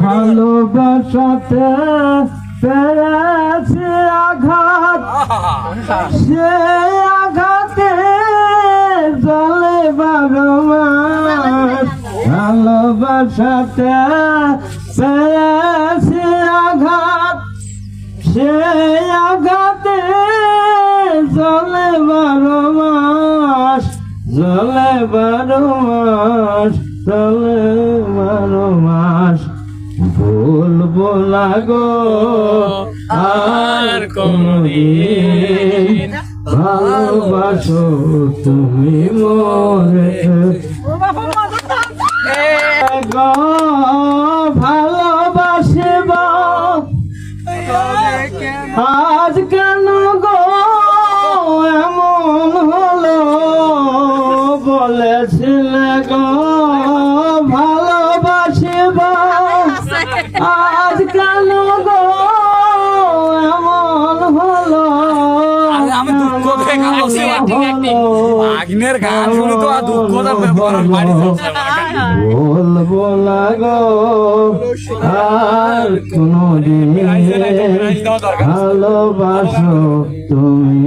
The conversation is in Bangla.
ভালোবাসাতে পেরেছে আঘাত, সে আঘাতে জলে 12 মাস। ভালোবাসাতে পেরেছে আঘাত, সে আঘাতে জলে 12 মাস, জলে 12 মাস, জলে 12 মাস। ভুলবো না গো আর কোনদিন, ভালোবাসো তুমি মোরে গো, ভালোবাসিব আজ কেন গো এমন হলো, বলেছিলে গো ভালোবাসিব আজ কেন গো এমন হলো। আমি দুঃখ আগ্নের গান শুনে তো দুঃখ বলবো না গো আর কোনদিন, ভালোবাসো তুমি